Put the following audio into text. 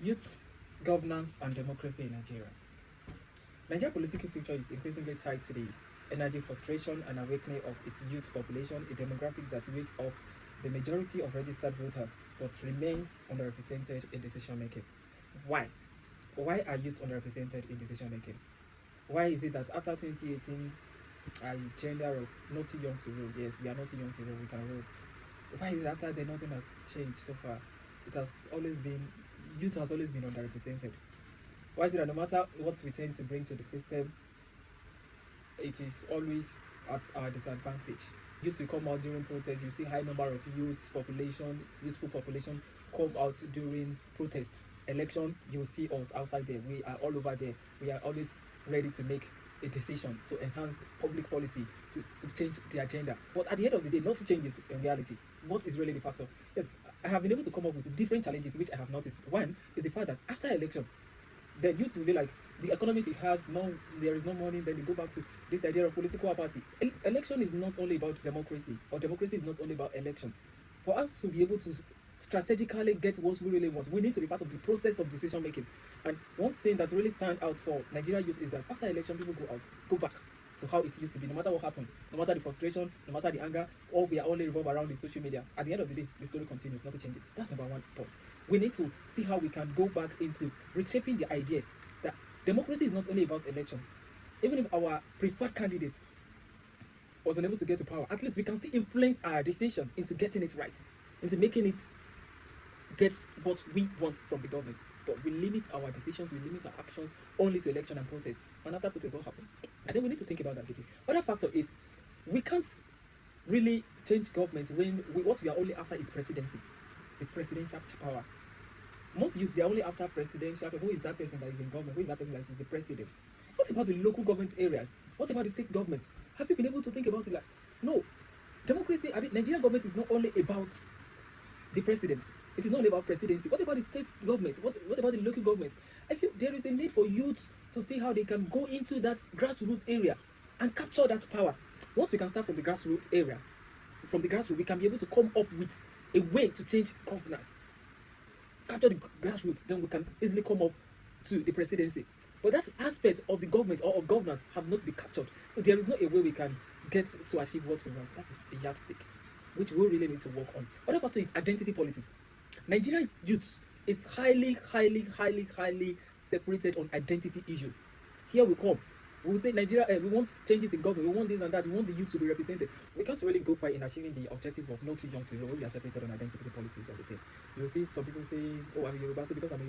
Youth governance and democracy in Nigeria. Nigeria's political future is increasingly tied to the energy frustration and awakening of its youth population, a demographic that wakes up the majority of registered voters but remains underrepresented in decision making. Why? Why are youth underrepresented in decision making? Why is it that after 2018, a gender of not too young to rule? Yes, we are not too young to rule, we can rule. Why is it after then nothing has changed so far? It has always been, youth has always been underrepresented. Why is it that no matter what we tend to bring to the system, it is always at our disadvantage? Youth will come out during protests. You see high number of youthful population come out during protests. Election, you'll see us outside there. We are all over there. We are always ready to make a decision to enhance public policy, to change the agenda. But at the end of the day, nothing changes in reality. What is really the factor? Yes, I have been able to come up with different challenges which I have noticed. One is the fact that after election, the youth will be like, the economy it has, no, there is no money, then they go back to this idea of political apathy. Election is not only about democracy, or democracy is not only about election. For us to be able to strategically get what we really want, we need to be part of the process of decision making. And one thing that really stands out for Nigeria youth is that after election, people go back to how it used to be. No matter what happened, no matter the frustration, no matter the anger, all we are only revolve around the social media. At the end of the day, the story continues, nothing changes. That's number one point. We need to see how we can go back into reshaping the idea that democracy is not only about election. Even if our preferred candidate was unable to get to power, at least we can still influence our decision into getting it right, into making it get what we want from the government. But we limit our decisions, we limit our actions only to election and protest. And after protest, what happens? I think we need to think about that deeply. Other factor is we can't really change government when what we are only after is presidency, the presidential power. Most youth, they are only after presidential. Who is that person that is in government? Who is that person that is the president? What about the local government areas? What about the state government? Have you been able to think about it? Like, no, democracy. I mean, Nigerian government is not only about the president. It is not only about presidency. What about the state government? What about the local government? I feel there is a need for youth to see how they can go into that grassroots area and capture that power. Once we can start from the grassroots area, we can be able to come up with a way to change governance. Capture the grassroots, then we can easily come up to the presidency. But that aspect of the government or of governance have not been captured. So there is no a way we can get to achieve what we want. That is a yardstick, which we really need to work on. Other part is identity politics. Nigerian youth is highly separated on identity issues. Here we come. We will say Nigeria, we want changes in government, we want this and that, we want the youth to be represented. We can't really go far in achieving the objective of not too young to know. We are separated on identity politics and everything. You will see some people say, oh, I'm a Yoruba, so because I'm a